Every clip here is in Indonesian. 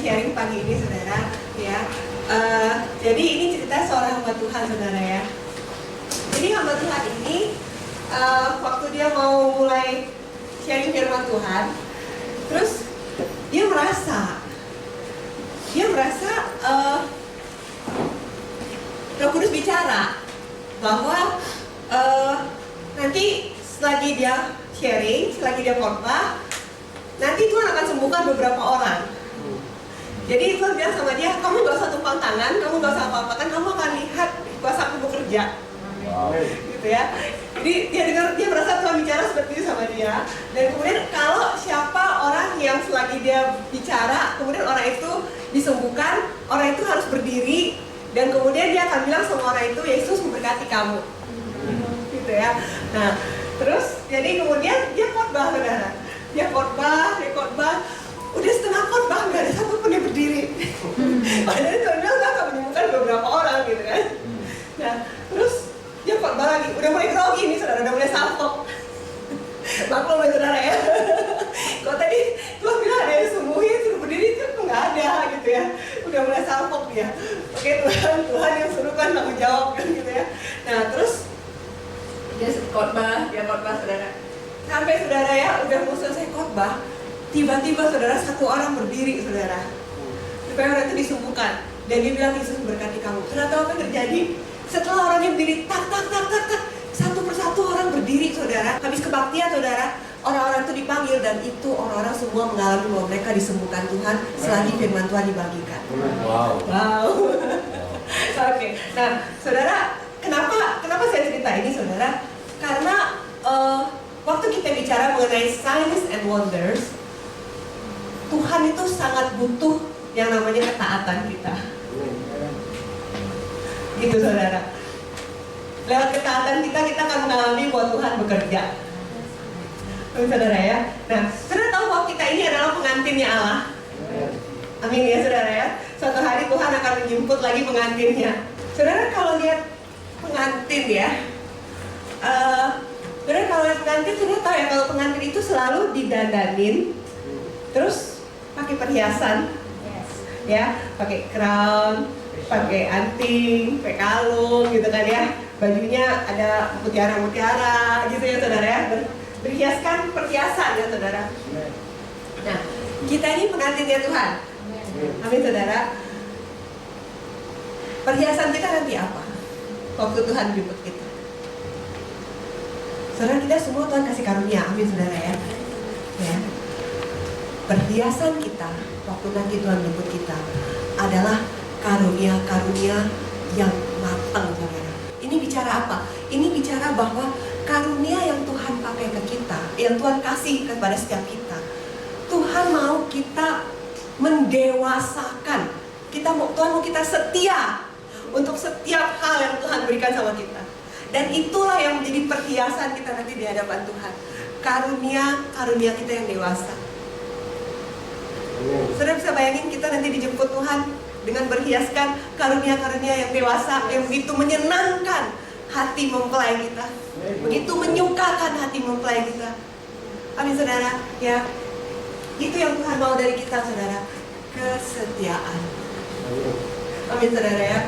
sharing pagi ini saudara ya. Jadi ini cerita seorang hamba Tuhan saudara ya. Jadi hamba Tuhan ini waktu dia mau mulai sharing firman Tuhan, terus dia merasa Roh Kudus bicara bahwa nanti selagi dia sharing, selagi dia khotbah, nanti Tuhan akan sembuhkan beberapa orang. Jadi Tuhan bilang sama dia, kamu gak usah tumpang tangan, kamu gak usah apa-apakan, kamu akan lihat kuasa aku bekerja. Gitu ya. Jadi dia merasa Tuhan bicara seperti itu sama dia. Dan kemudian kalau siapa orang yang selagi dia bicara, kemudian orang itu disembuhkan, orang itu harus berdiri, dan kemudian dia akan bilang sama orang itu, Yesus memberkati kamu. Gitu ya. Nah, terus jadi kemudian dia khotbah saudara. Dia khotbah, udah setengah khotbah nggak ada satu pun yang berdiri. Padahal Tuhan bilang akan menyembuhkan beberapa orang gitu kan. Nah, terus dia khotbah lagi, udah mulai grogi nih saudara, udah mulai salpok. Maklum ya saudara ya. Kalau tadi Tuhan bilang ada yang sembuhin, suruh berdiri, itu nggak ada gitu ya. Udah mulai salpok dia. Oke Tuhan yang suruh kan tanggung jawab kan gitu ya. Nah terus dia khotbah saudara. Sampai saudara ya udah mau selesai khotbah, tiba-tiba saudara satu orang berdiri saudara, supaya orang itu disembuhkan. Dan dia bilang Yesus memberkati kamu. Ternyata apa yang terjadi? Setelah orangnya berdiri, tak, satu persatu orang berdiri saudara. Habis kebaktian saudara, orang-orang itu dipanggil dan itu orang-orang semua mengalami bahwa mereka disembuhkan Tuhan selagi firman Tuhan dibagikan. Wow. Oke. Nah saudara, kenapa saya cerita ini saudara? Karena waktu kita bicara mengenai signs and wonders, Tuhan itu sangat butuh yang namanya ketaatan kita. Gitu saudara. Lewat ketaatan kita akan mengalami bahwa Tuhan bekerja. Saudara ya. Nah, saudara tahu bahwa kita ini adalah pengantinnya Allah. Amin ya saudara ya. Suatu hari Tuhan akan menjemput lagi pengantinnya. Saudara kalau lihat pengantin ya, saudara kalau lihat pengantin, saudara tahu ya kalau pengantin itu selalu didandanin, terus pakai perhiasan, ya, pakai crown, pakai anting, pakai kalung, gitu kan ya. Bajunya ada mutiara-mutiara, gitu ya saudara ya. Berhiaskan perhiasan ya saudara. Nah, kita ini pengantinnya Tuhan. Amin saudara. Perhiasan kita nanti apa? Waktu Tuhan jemput kita. Saudara, kita semua Tuhan kasih karunia. Amin saudara ya. Ya. Perhiasan kita waktu nanti Tuhan jemput kita adalah karunia-karunia yang matang saudara. Ini bicara apa? Ini bicara bahwa karunia yang Tuhan pakai ke kita, yang Tuhan kasih kepada setiap kita, Tuhan mau kita mendewasakan. Tuhan mau kita setia untuk setiap hal yang Tuhan berikan sama kita. Dan itulah yang menjadi perhiasan kita nanti di hadapan Tuhan. Karunia kita yang dewasa. Saudara bisa bayangin kita nanti dijemput Tuhan dengan berhiaskan karunia-karunia yang dewasa, yang begitu menyenangkan hati mempelai kita, begitu menyukakan hati mempelai kita. Amin saudara ya. Itu yang Tuhan mau dari kita saudara, kesetiaan. Amin saudara ya.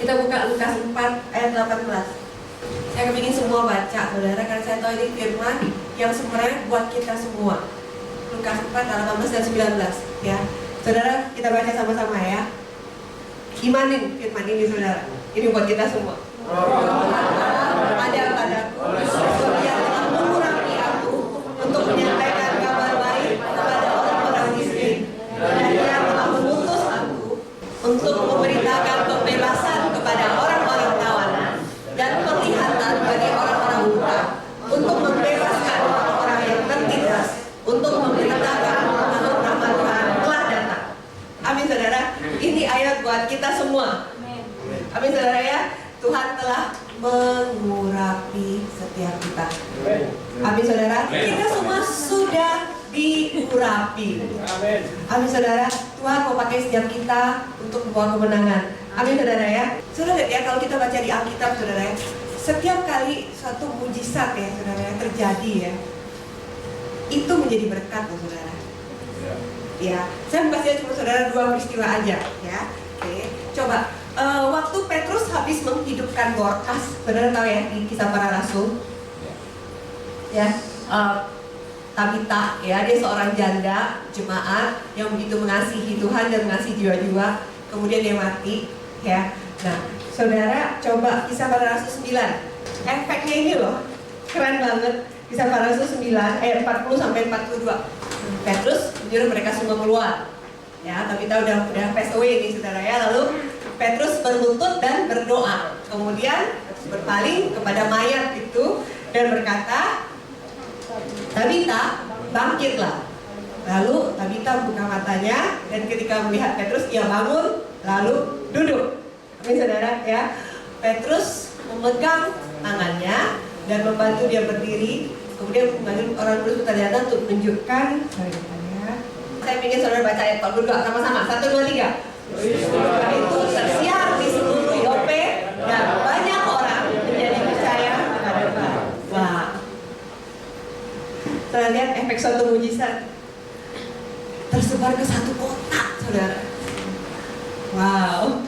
Kita buka Lukas 4 ayat 18. Saya kepingin semua baca saudara, karena saya tahu ini firman yang sebenarnya buat kita semua. Lukas 4 ayat 18 dan 19 ya. Saudara, kita baca sama-sama ya. Imanin firman ini saudara. Ini buat kita semua. Ada padaku yang telah mengurapi aku untuk menyampaikan kabar baik kepada orang-orang miskin, dan Dia telah mengutus aku untuk memberitakan pembebasan kepada orang-orang tawanan dan penglihatan bagi orang-orang buta, untuk membebaskan orang-orang yang tertindas, untuk memberitakan bahwa nama Tuhan telah datang. Amin saudara. Ini ayat buat kita semua. Amin saudara ya. Tuhan telah mengurapi setiap kita. Amin saudara. Kita semua sudah diurapi. Amin saudara. Tuhan mau pakai setiap kita untuk membawa kemenangan. Amin saudara ya. Saudara lihat ya, kalau kita baca di Alkitab saudara ya, setiap kali suatu mujizat ya saudara ya terjadi ya, itu menjadi berkat loh saudara. Ya, saya mau kasih cuma saudara 2 peristiwa aja, ya. Oke, coba. Waktu Petrus habis menghidupkan Dorcas, saudara tahu ya di Kisah Para Rasul, ya. Tabita, ya, dia seorang janda jemaat yang begitu mengasihi Tuhan dan mengasihi jiwa-jiwa, kemudian dia mati, ya. Nah, saudara coba Kisah Para Rasul 9, efeknya ini loh, keren banget. Kisah Para Rasul 9 ayat 40 sampai 42. Petrus menyuruh mereka semua keluar, ya. Tabita udah pass away nih, saudara, ya. Lalu Petrus berlutut dan berdoa, kemudian Petrus berpaling kepada mayat itu dan berkata, Tabita, bangkitlah. Lalu Tabita buka matanya dan ketika melihat Petrus, ia bangun lalu duduk. Ini saudara, ya. Petrus memegang tangannya dan membantu dia berdiri. Kemudian memanggil orang kudus Putradana untuk menunjukkan. Saya ingin saudara baca ayat 42 sama-sama. 1, 2, 3. Itu tersiar di seluruh Yope dan banyak orang menjadi percaya kepada Tuhan. Wah. Saudara lihat efek suatu mujizat tersebar ke satu kota, saudara. Wow.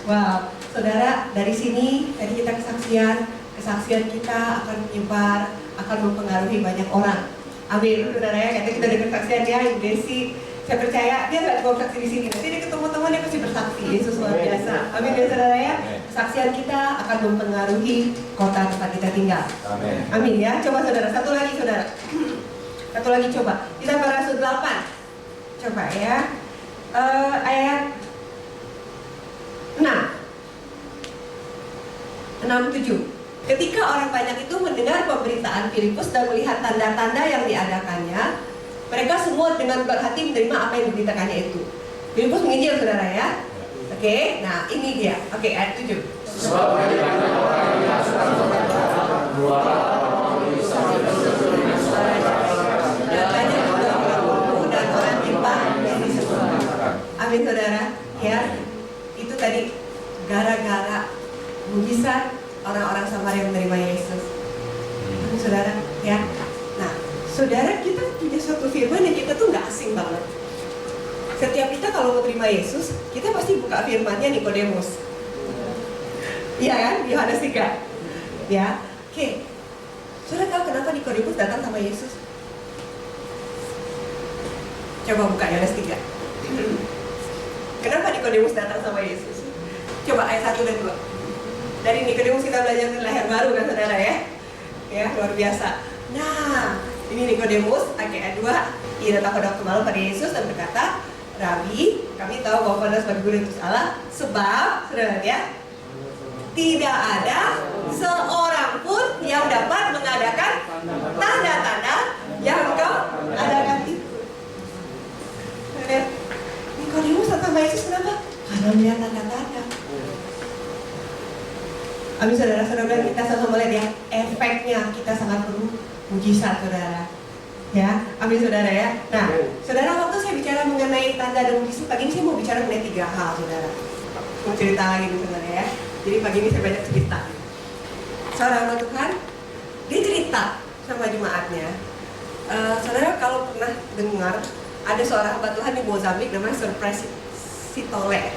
Wow. Saudara, dari sini tadi kita kesaksian kita akan menyebar, akan mempengaruhi banyak orang. Amin, saudara, ya. Kata kita dengar kesaksian dia, Ibu Desi, saya percaya dia nggak cuma bersaksi di sini, nanti dia ketemu teman dia pasti bersaksi. Yesus luar biasa. Amin, ya saudara, ya. Kesaksian kita akan mempengaruhi kota tempat kita tinggal. Amin. Amin, ya. Coba saudara, satu lagi saudara. Satu lagi coba. Kisah Para Rasul 8. Coba ya. Ayat 6. 6-7. Ketika orang banyak itu mendengar pemberitaan Filipus dan melihat tanda-tanda yang diadakannya, mereka semua dengan berhati menerima apa yang diberitakannya itu. Filipus menginjil, saudara, ya. Oke, nah ini dia. Oke, ayat 7. Dan orang timpang yang disebut. Amin, saudara. Ya, itu tadi gara-gara mujizat orang-orang Samaria menerima Yesus. Amin, saudara, ya. Nah, saudara, kita punya suatu firman yang kita tuh nggak asing banget. Setiap kita kalau mau terima Yesus, kita pasti buka firmannya Nikodemus. Iya kan? Di Yohanes 3. Ya. Oke. Saudara tahu kenapa Nikodemus datang sama Yesus? Coba buka Yohanes 3. Kenapa Nikodemus datang sama Yesus? Coba ayat 1 dan 2. Dari Nikodemus kita belajar lahir baru kan, saudara, ya. Ya, luar biasa. Nah, ini Nikodemus, ayat 2. Ia datang pada waktu malam pada Yesus dan berkata, Rabi, kami tahu bahwa Anda sebagai guru itu salah, sebab, saudara, ya, tidak ada seorang pun yang dapat mengadakan tanda-tanda yang engkau adakan itu. Nikodemus datang sama Yesus kenapa? Karena melihat tanda-tanda. Amin, saudara-saudara, kita sama melihat ya, efeknya kita sangat perlu mujizat, saudara. Ya, amin, saudara, ya. Nah, saudara, waktu saya bicara mengenai tanda dan mujizat, pagi ini saya mau bicara mengenai 3 hal, saudara. Mau cerita lagi nih, saudara, ya. Jadi pagi ini saya banyak cerita. Seorang hamba Tuhan, dia cerita sama jemaatnya. Saudara, kalau pernah dengar ada seorang hamba Tuhan di Mozambik namanya Surprise Sitole.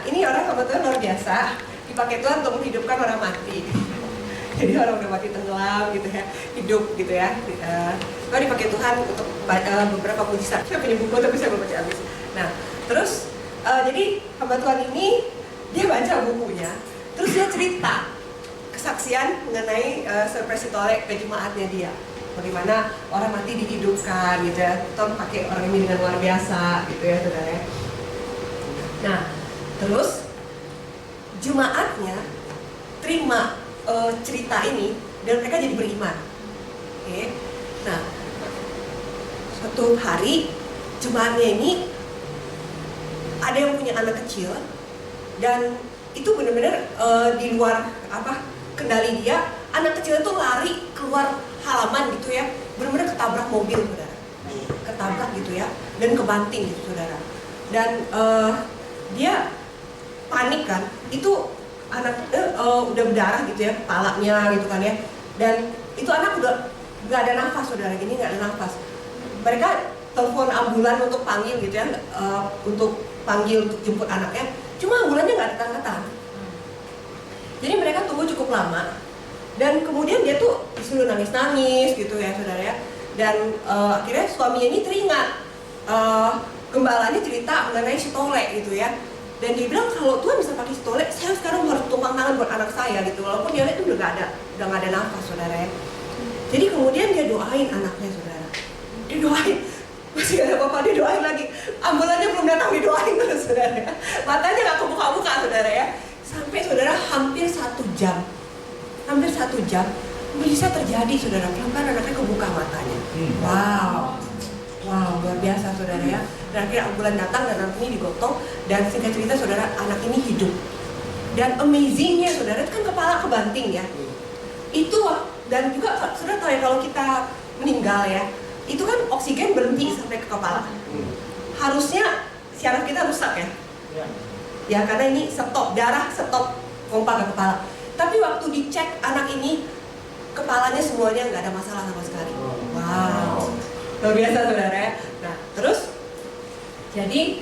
Ini orang hamba Tuhan luar biasa, dipakai Tuhan untuk menghidupkan orang mati. Jadi orang udah mati tenggelam gitu ya, hidup gitu ya. Lalu dipakai Tuhan untuk beberapa mujizat. Saya punya buku tapi saya belum baca habis. Nah, terus jadi hamba Tuhan ini dia baca bukunya, terus dia cerita kesaksian mengenai Surprise Sitole ke jemaatnya dia. Bagaimana orang mati dihidupkan gitu ya. Tuhan pakai orang ini dengan luar biasa gitu ya, saudara. Nah, terus jemaatnya terima cerita ini dan mereka jadi beriman. Oke. Nah, suatu hari jemaatnya ini ada yang punya anak kecil dan itu benar-benar di luar kendali dia. Anak kecil itu lari keluar halaman gitu ya, benar-benar ketabrak mobil, saudara. Ketabrak gitu ya, dan kebanting gitu, saudara. Dan dia panik kan, itu anak udah berdarah gitu ya, kepalanya gitu kan ya. Dan itu anak udah nggak ada nafas, saudara, gini nggak ada nafas. Mereka telepon ambulan untuk panggil gitu ya, untuk panggil untuk jemput anaknya. Cuma ambulannya nggak datang-datang. Jadi mereka tunggu cukup lama. Dan kemudian dia tuh disuruh nangis-nangis gitu ya saudara ya. Dan akhirnya suaminya ini teringat, gembalanya cerita mengenai stole gitu ya. Dan dia bilang kalau Tuhan bisa pakai stole, saya sekarang harus tumpang tangan buat anak saya gitu. Walaupun dia lihat itu udah nggak ada nafas saudara ya. Jadi kemudian dia doain anaknya saudara. Dia doain, masih gak ada apa-apa, dia doain lagi. Ambulannya belum datang, didoain terus saudara ya. Matanya nggak kebuka-buka saudara ya. Sampai saudara hampir 1 jam. Hampir 1 jam bisa terjadi saudara, pelan-pelan anaknya kebuka matanya. Wow, luar biasa saudara ya. Dan akhirnya ambulan datang dan anak ini digotong. Dan singkat cerita saudara, anak ini hidup. Dan amazingnya saudara, itu kan kepala kebanting ya. Itu, dan juga saudara tahu ya, kalau kita meninggal ya, itu kan oksigen berhenti sampai ke kepala. Harusnya syaraf kita rusak ya. Ya karena ini stop, darah stop pompa ke kepala. Tapi waktu dicek anak ini, kepalanya semuanya nggak ada masalah sama sekali. Wow, luar biasa saudara ya. Nah terus, jadi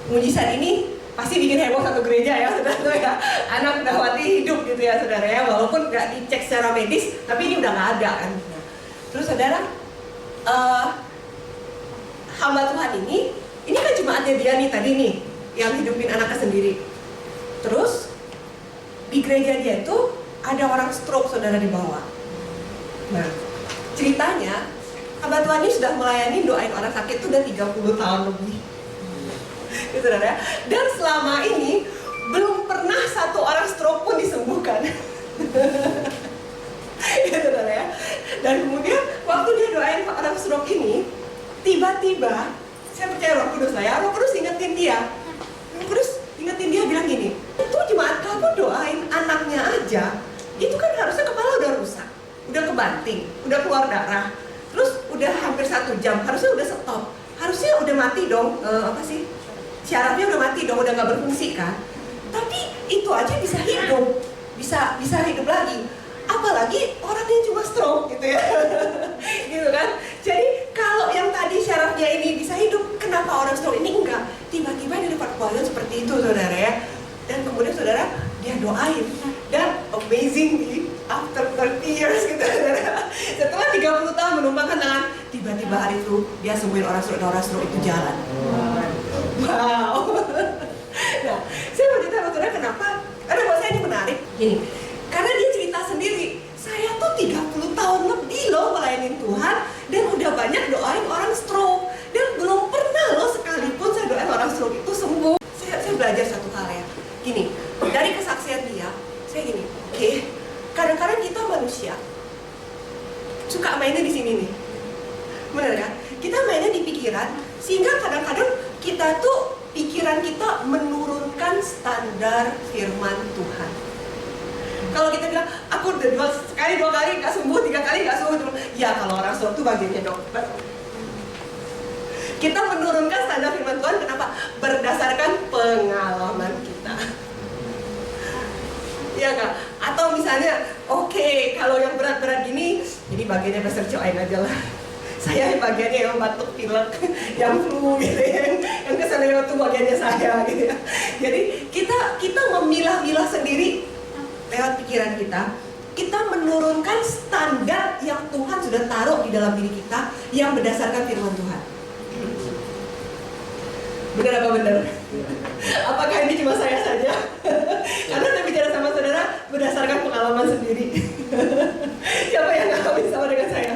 mujizat ini pasti bikin heboh satu gereja ya saudara ya. Anak Dawati hidup gitu ya saudara ya, walaupun nggak dicek secara medis, tapi ini udah nggak ada kan. Nah, terus saudara, hamba Tuhan ini kan cuma ada dia nih tadi nih yang hidupin anaknya sendiri. Terus di gereja dia itu ada orang stroke saudara di bawah. Nah, ceritanya hamba Tuhan ini sudah melayani doain orang sakit itu udah 30 tahun lebih. Gitu saudara. Dan selama ini belum pernah satu orang stroke pun disembuhkan. Gitu saudara ya. Dan kemudian waktu dia doain orang stroke ini, tiba-tiba saya percaya Roh Kudus lah ya, Roh Kudus ingetin dia. Roh Kudus ingetin dia bilang gini, itu jemaat kamu doain anaknya aja, itu kan harusnya kepala udah rusak, udah kebanting, udah keluar darah, terus udah hampir 1 jam, harusnya udah stop, harusnya udah mati dong, syarafnya udah mati dong, udah nggak berfungsi kan. Tapi itu aja bisa hidup, bisa hidup lagi. Apalagi orang yang cuma stroke gitu ya. Gitu kan. Jadi kalau yang tadi syarafnya ini bisa hidup, kenapa orang stroke ini enggak? Tiba-tiba dia dapat kuasa seperti itu saudara ya. Dan kemudian saudara, dia doain. Dan amazingly, after 30 years gitu saudara, setelah 30 tahun menumpangkan tangan, tiba-tiba hari itu dia sembuhin orang stroke itu jalan. Wow. Nah, saya mau cerita saudara kenapa? Karena buat saya ini menarik. Gini, karena dia cerita sendiri, saya tuh 30 tahun lebih loh melayanin Tuhan, dan udah banyak doain orang stroke, dan belum pernah loh sekalipun saya doain orang stroke itu sembuh. Saya belajar satu hal ya, gini, dari kesaksian dia, saya gini, oke, kadang-kadang kita manusia suka mainnya di sini nih, bener kan? Kita mainnya di pikiran, sehingga kadang-kadang kita tuh pikiran kita menurunkan standar firman Tuhan. Kalau kita bilang, aku udah sekali, 2 kali nggak sembuh, 3 kali nggak sembuh, ya kalau orang stroke itu bagiannya dokter. Kita menurunkan standar firman Tuhan, kenapa? Berdasarkan pengalaman kita. Iya nggak? Atau misalnya, oke, kalau yang berat-berat gini, jadi bagiannya Pastor Joain aja lah. Saya bagiannya yang batuk pilek, yang flu gitu ya, yang keselio itu bagiannya saya gitu ya. Jadi kita memilah-milah sendiri lewat pikiran kita menurunkan standar yang Tuhan sudah taruh di dalam diri kita yang berdasarkan firman Tuhan. Benar apa benar? Apakah ini cuma saya saja? Karena saya bicara sama saudara berdasarkan pengalaman sendiri. Siapa yang nggak habis sama dengan saya?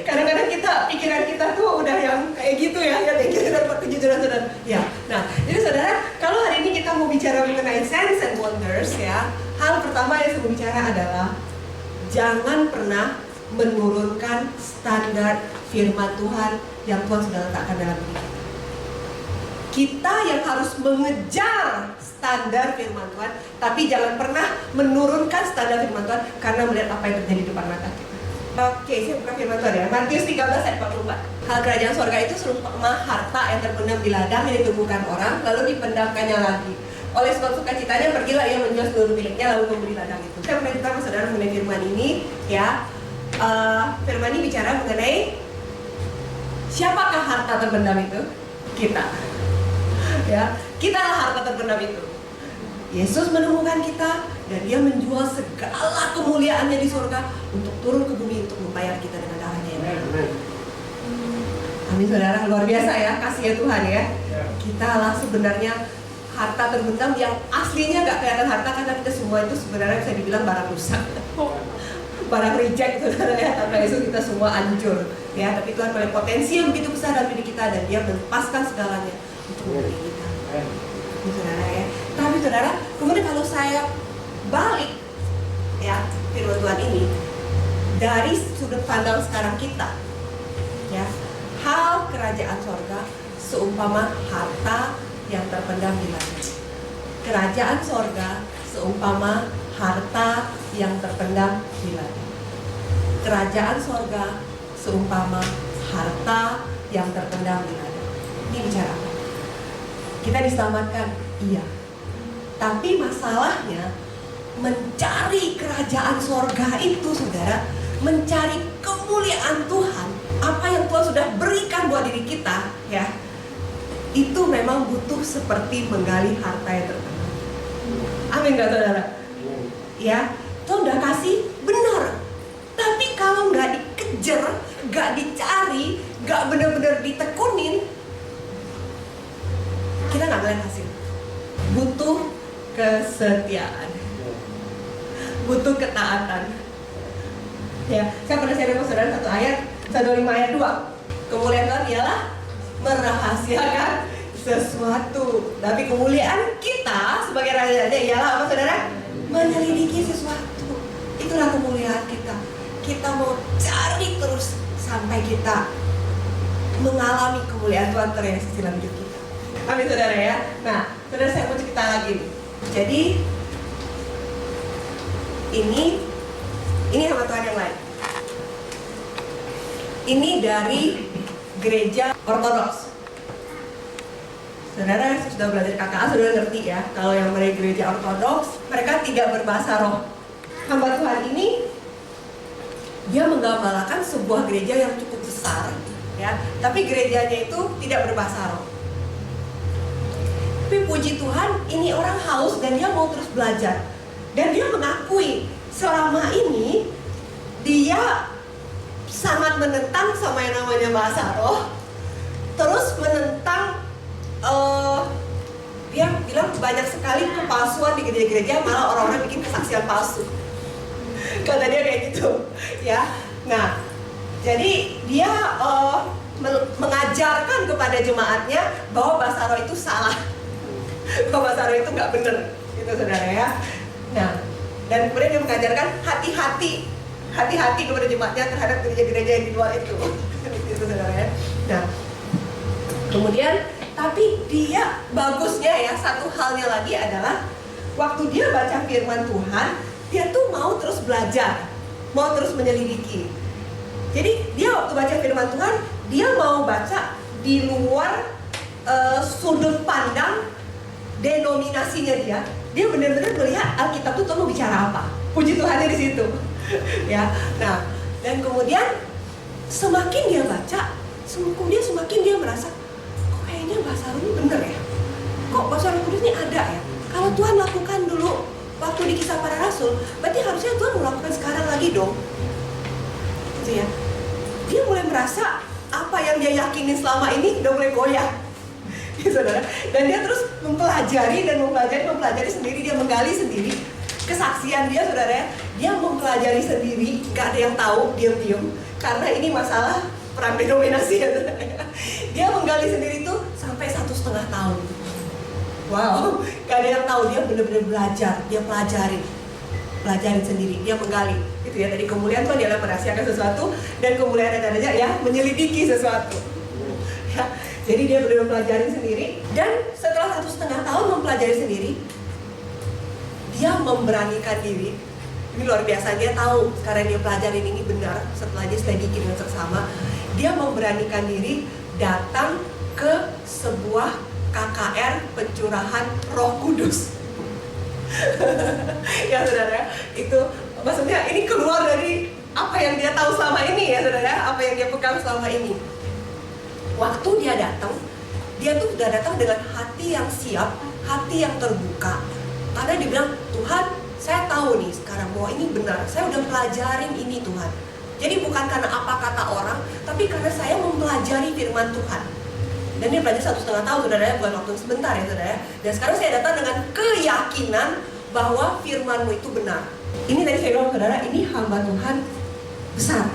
Kadang-kadang pikiran kita tuh udah yang kayak gitu ya kita dapat kejujuran saudara. Ya, nah, jadi saudara, kalau hari ini kita mau bicara mengenai signs and wonders ya, hal pertama yang saya mau bicara adalah jangan pernah menurunkan standar firman Tuhan yang Tuhan sudah letakkan dalam diri kita. Kita yang harus mengejar standar firman Tuhan, tapi jangan pernah menurunkan standar firman Tuhan karena melihat apa yang terjadi di depan mata kita. Oke, saya buka firman Tuhan ya. Matius 13 ayat 44. Hal kerajaan surga itu serupa harta yang terpendam di ladang yang ditumbuhkan orang, lalu dipendamkannya lagi. Oleh sebab sukacitanya pergilah ia menjual seluruh miliknya lalu membeli ladang itu. Saya pernah cerita sama saudara mengenai firman ini ya. Firman ini bicara mengenai Siapakah harta terpendam itu? Kita. Ya, kitalah harta terpendam itu. Yesus menemukan kita dan dia menjual segala kemuliaannya di surga untuk turun ke bumi untuk membayar kita dengan darahnya. Amin saudara, luar biasa ya kasih Tuhan ya. Kita lah sebenarnya harta terpendam yang aslinya gak kelihatan harta, karena kita semua itu sebenarnya bisa dibilang barang rusak, barang reject saudara ya. Tanpa Yesus kita semua hancur ya. Tapi Tuhan melihat potensi yang begitu besar dalam diri kita dan dia melepaskan segalanya untuk memberi kita. Saudara ya. Tapi saudara, kemudian kalau saya balik ya firman Tuhan ini dari sudut pandang sekarang kita ya, hal kerajaan sorga seumpama harta yang terpendam di langit. Kerajaan sorga seumpama harta yang terpendam di langit. Kerajaan sorga seumpama harta yang terpendam di langit. Ini bicara apa? Kita diselamatkan, iya. Tapi masalahnya mencari kerajaan sorga itu saudara, mencari kemuliaan Tuhan, apa yang Tuhan sudah berikan buat diri kita ya, itu memang butuh seperti menggali harta yang terpendam. Amin gak saudara? Ya, Tuhan udah kasih, benar. Tapi kalau nggak dikejar, nggak dicari, nggak benar-benar ditekunin, kita nggak ngeliat hasil. Butuh kesetiaan, butuh ketaatan. Ya, saya pernah share sama saudara satu ayat, 125 ayat 2. Kemuliaan Tuhan ialah merahasiakan sesuatu. Tapi kemuliaan kita sebagai raja ialah apa saudara? Menyelidiki sesuatu. Itulah kemuliaan kita. Kita mau cari terus sampai kita mengalami kemuliaan Tuhan terrealisasi dalam hidup kita. Amin saudara ya. Nah, saudara saya mau cerita lagi nih. Jadi ini sama Tuhan yang lain. Ini dari gereja Ortodoks. Saudara sudah belajar KKA, sudah ngerti ya. Kalau yang dari gereja Ortodoks, mereka tidak berbahasa roh. Hamba Tuhan ini dia menggambarkan sebuah gereja yang cukup besar, ya. Tapi gerejanya itu tidak berbahasa roh. Tapi puji Tuhan, ini orang haus dan dia mau terus belajar. Dan dia mengakui selama ini dia sangat menentang sama yang namanya bahasa roh. Terus menentang, dia bilang banyak sekali kepalsuan di gereja-gereja, malah orang-orang bikin kesaksian palsu. Kata dia kayak gitu, ya. Nah, jadi dia mengajarkan kepada jemaatnya bahwa bahasa roh itu salah, bahwa bahasa roh itu nggak benar, gitu saudara ya. Nah, dan kemudian dia mengajarkan hati-hati kepada jemaatnya terhadap gereja-gereja yang di luar itu, gitu saudara ya. Nah, kemudian tapi dia bagusnya ya, satu halnya lagi adalah waktu dia baca firman Tuhan, dia tuh mau terus belajar, mau terus menyelidiki. Jadi dia waktu baca firman Tuhan, dia mau baca di luar sudut pandang denominasinya dia. Dia benar-benar melihat Alkitab itu mau bicara apa. Puji Tuhannya di situ. Ya. Nah, dan kemudian semakin dia baca, semakin dia merasa kok kayaknya bahasa roh ini benar ya. Kok bahasa roh kudus ini ada ya. Kalau Tuhan lakukan dulu waktu di Kisah Para Rasul, berarti harusnya Tuhan melakukan sekarang lagi dong. Gitu ya. Dia mulai merasa apa yang dia yakinin selama ini udah mulai goyah. Saudara. Dan dia terus mempelajari sendiri, dia menggali sendiri kesaksian dia, saudara. Dia mempelajari sendiri, gak ada yang tahu, diam-diam, karena ini masalah perang denominasi ya, saudara. Dia menggali sendiri tuh sampai 1,5 tahun. Wow, gak ada yang tahu, dia benar-benar belajar, dia pelajarin sendiri, dia menggali, gitu ya. Tadi kemuliaan Tuhan adalah merahasiakan sesuatu, dan kemuliaan ada ya menyelidiki sesuatu. Ya. Jadi dia benar-benar pelajarin sendiri, dan setelah 1,5 tahun mempelajari sendiri, dia memberanikan diri. Ini luar biasa, dia tahu sekarang dia pelajarin ini benar. Setelah dia selidiki dengan seksama, dia memberanikan diri datang ke sebuah KKR pencurahan Roh Kudus. Ya saudara, itu maksudnya ini keluar dari apa yang dia tahu selama ini ya saudara, apa yang dia pegang selama ini. waktu dia datang, dia tuh sudah datang dengan hati yang siap, hati yang terbuka. Karena dia bilang, Tuhan, saya tahu nih sekarang bahwa ini benar, saya udah pelajarin ini Tuhan. Jadi bukan karena apa kata orang, tapi karena saya mempelajari firman Tuhan. Dan dia belajar 1,5 tahun, saudara ya, bukan waktu sebentar ya saudara ya. Dan sekarang saya datang dengan keyakinan bahwa firman-Mu itu benar. Ini tadi saya bilang saudara, ini hamba Tuhan besar,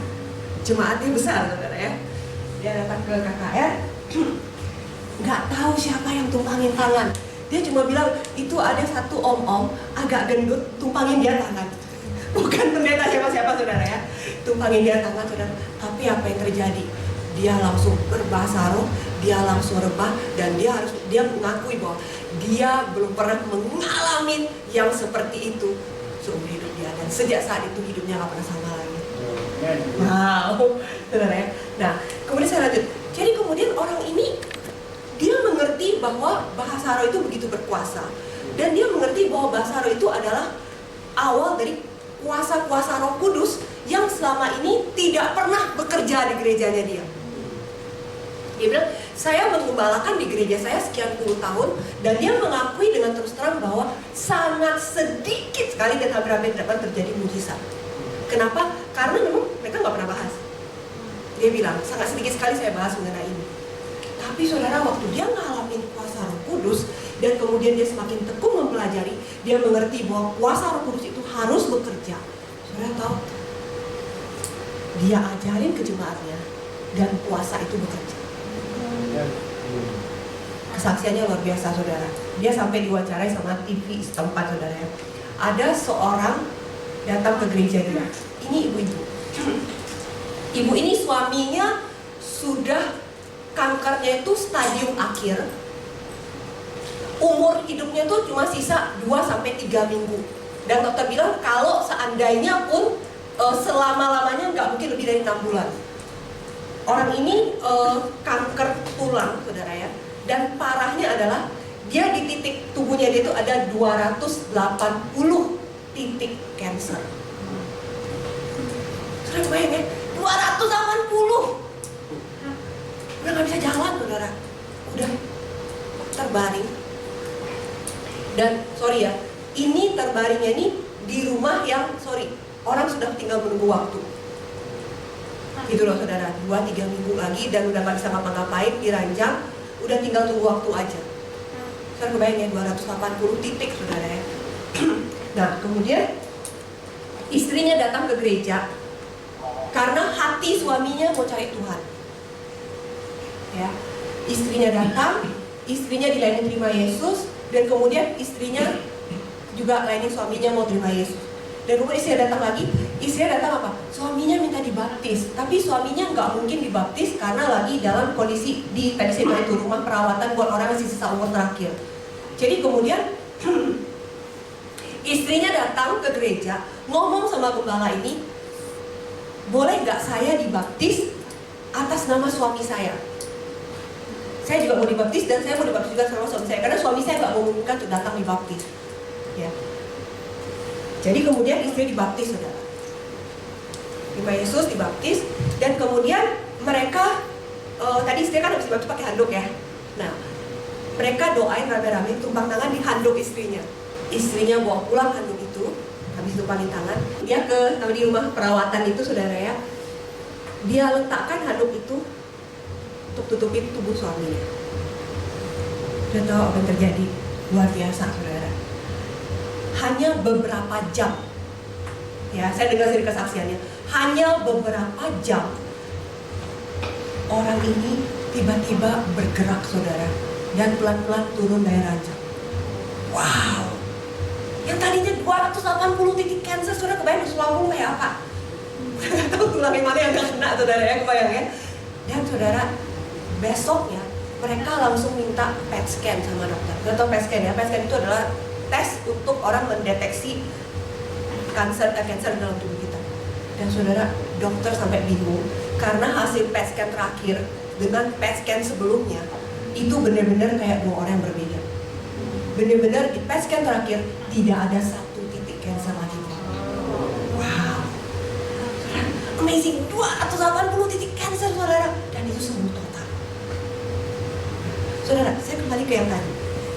jemaatnya besar saudara ya. Dia datang ke KKR, nggak tahu siapa yang tumpangin tangan. Dia cuma bilang, itu ada satu om-om agak gendut, tumpangin dia tangan. Bukan pendeta siapa-siapa saudara ya, tumpangin dia tangan saudara. Tapi apa yang terjadi? Dia langsung berbahasa roh, dia langsung rebah, dan dia mengakui bahwa dia belum pernah mengalami yang seperti itu seumur hidup dia. Dan sejak saat itu hidupnya nggak pernah sama lagi. Wow, saudara ya. Nah, kemudian saya lanjut. Jadi kemudian orang ini dia mengerti bahwa bahasa roh itu begitu berkuasa, dan dia mengerti bahwa bahasa roh itu adalah awal dari kuasa-kuasa Roh Kudus yang selama ini tidak pernah bekerja di gerejanya dia. Dia bilang, saya mengembalakan di gereja saya sekian puluh tahun, dan dia mengakui dengan terus terang bahwa sangat sedikit sekali dan hampir-hampir dapat terjadi mujizat. Kenapa? Karena memang mereka nggak pernah bahas. Dia bilang, sangat sedikit sekali saya bahas mengenai ini. Tapi saudara, waktu dia ngalamin kuasa Roh Kudus, dan kemudian dia semakin tekun mempelajari, dia mengerti bahwa kuasa Roh Kudus itu harus bekerja. Saudara tahu, dia ajarin ke jemaatnya, dan kuasa itu bekerja. Kesaksiannya luar biasa saudara. Dia sampai diwawancarai sama TV setempat saudara ya. Ada seorang datang ke gereja dia. Ini ibu-ibu. Ibu ini suaminya sudah kankernya itu stadium akhir. Umur hidupnya tuh cuma sisa 2-3 minggu. Dan dokter bilang kalau seandainya pun selama-lamanya nggak mungkin lebih dari 6 bulan. Orang ini kanker tulang saudara ya. Dan parahnya adalah dia di titik tubuhnya dia itu ada 280 titik cancer. Saudara bayangin ya, 280. Udah gak bisa jalan saudara. Udah terbaring. Dan sorry ya, ini terbaringnya ini di rumah yang orang sudah tinggal menunggu waktu. Gitu loh saudara, 2-3 minggu lagi dan udah gak bisa ngapa-ngapain, diranjang, udah tinggal tunggu waktu aja. Saudara kebayang ya, 280 titik saudara ya. Nah kemudian istrinya datang ke gereja karena hati suaminya mau cari Tuhan ya. Istrinya datang, istrinya dilayani terima Yesus, dan kemudian istrinya juga layani suaminya mau terima Yesus. Dan kemudian istrinya datang lagi, istrinya datang apa? Suaminya minta dibaptis, tapi suaminya nggak mungkin dibaptis karena lagi dalam kondisi tadi saya bilang itu rumah perawatan buat orang yang sisa umur terakhir. Jadi kemudian istrinya datang ke gereja, ngomong sama gembala ini, boleh nggak saya dibaptis atas nama suami saya? Saya juga mau dibaptis dan saya mau dibaptis juga sama suami saya, karena suami saya nggak memungkinkan untuk datang dibaptis. Ya. Jadi kemudian istri dibaptis saudara. Terima Yesus dibaptis, dan kemudian mereka tadi istri kan habis dibaptis pakai handuk ya. Nah, mereka doain rame-rame, tumpang tangan di handuk istrinya. Istrinya bawa pulang handuk itu, habis tumpangin tangan. Dia di rumah perawatan itu saudara ya. Dia letakkan handuk itu untuk tutupin tubuh suaminya. Sudah tahu apa yang terjadi? Luar biasa saudara. Hanya beberapa jam, ya saya dengar dari kesaksiannya, hanya beberapa jam orang ini tiba-tiba bergerak saudara, dan pelan-pelan turun dari ranjang. Wow, yang tadinya 280 titik cancer, saudara kebayang tulang kayak apa? Tahu tulang yang mana yang gak kena saudara ya, kebayang ya. Dan saudara, besoknya mereka langsung minta PET scan sama dokter. Kita tahu PET scan ya, PET scan itu adalah tes untuk orang mendeteksi kanker dalam tubuh kita. Dan saudara, dokter sampai bingung karena hasil PET scan terakhir dengan PET scan sebelumnya itu benar-benar kayak dua orang yang berbeda. Benar-benar di PET scan terakhir tidak ada satu titik cancer lagi. Wow, amazing, 280 titik cancer saudara, dan itu sembuh total. Saudara, saya kembali ke yang tadi.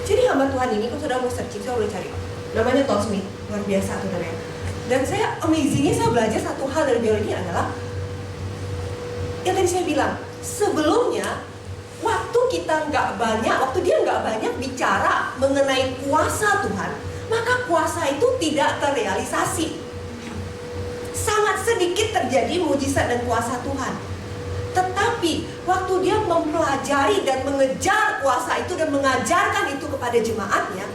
Jadi hamba Tuhan ini, kalau saudara mau searching, saya boleh cari. Namanya Todd Smith, luar biasa saudara ya. Dan saya amazingnya saya belajar satu hal dari beliau ini adalah yang tadi saya bilang, sebelumnya waktu kita nggak banyak, waktu dia nggak banyak bicara mengenai kuasa Tuhan, maka kuasa itu tidak terrealisasi. Sangat sedikit terjadi mujizat dan kuasa Tuhan. Tetapi waktu dia mempelajari dan mengejar kuasa itu dan mengajarkan itu kepada jemaatnya,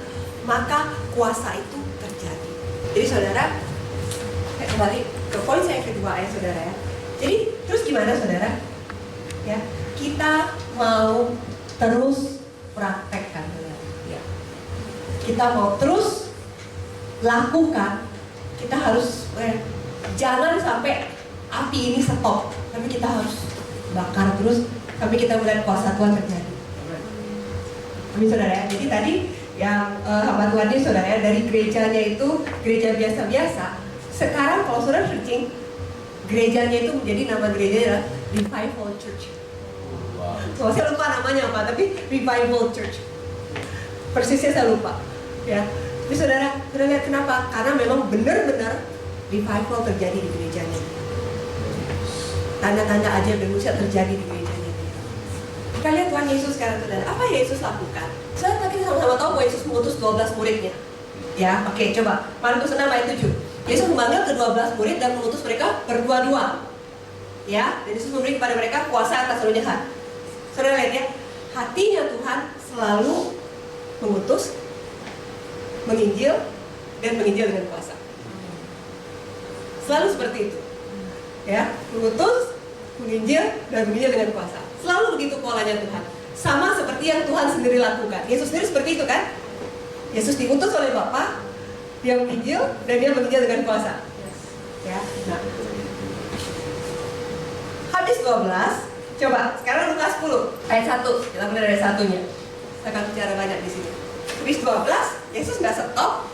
maka kuasa itu terjadi. Jadi saudara, saya kembali ke poin saya yang kedua ya saudara ya. Jadi terus gimana saudara? Ya, kita mau terus praktekkan saudara. Ya. Kita mau terus lakukan. Kita harus jangan sampai api ini stop, tapi kita harus bakar terus sampai kita melihat kuasa Tuhan terjadi. Amin saudara ya. Jadi tadi yang hamba Tuhan ini saudara ya, dari gerejanya itu gereja biasa-biasa. Sekarang kalau saudara searching, gerejanya itu menjadi nama gerejanya adalah Revival Church. Wow. Saya lupa namanya apa, tapi Revival Church. Persisnya saya lupa. Ya. Tapi saudara lihat kenapa? Karena memang benar-benar revival terjadi di gerejanya. Tanda-tanda ajaib dan mujizat terjadi di gerejanya. Kita lihat Tuhan Yesus sekarang saudara. Apa yang Yesus lakukan? Saya tadi sama-sama tahu bahwa Yesus mengutus 12 muridnya. Ya, oke, coba. Markus 6 ayat 7. Yesus memanggil ke-12 murid dan mengutus mereka berdua-dua. Ya, dan Yesus memberi kepada mereka kuasa atas roh jahat. Saudara lihat ya, hatinya Tuhan selalu mengutus, menginjil, dan menginjil dengan kuasa. Selalu seperti itu. Ya, mengutus, menginjil, dan menginjil dengan kuasa. Selalu begitu polanya Tuhan. Sama seperti yang Tuhan sendiri lakukan. Yesus sendiri seperti itu kan? Yesus diutus oleh Bapa, dia menginjil, dan dia menginjil dengan kuasa. Ya, nah. Habis 12, coba sekarang Lukas 10 ayat 1. Kita mulai dari satunya. Saya akan bicara banyak di sini. Habis 12, Yesus nggak stop.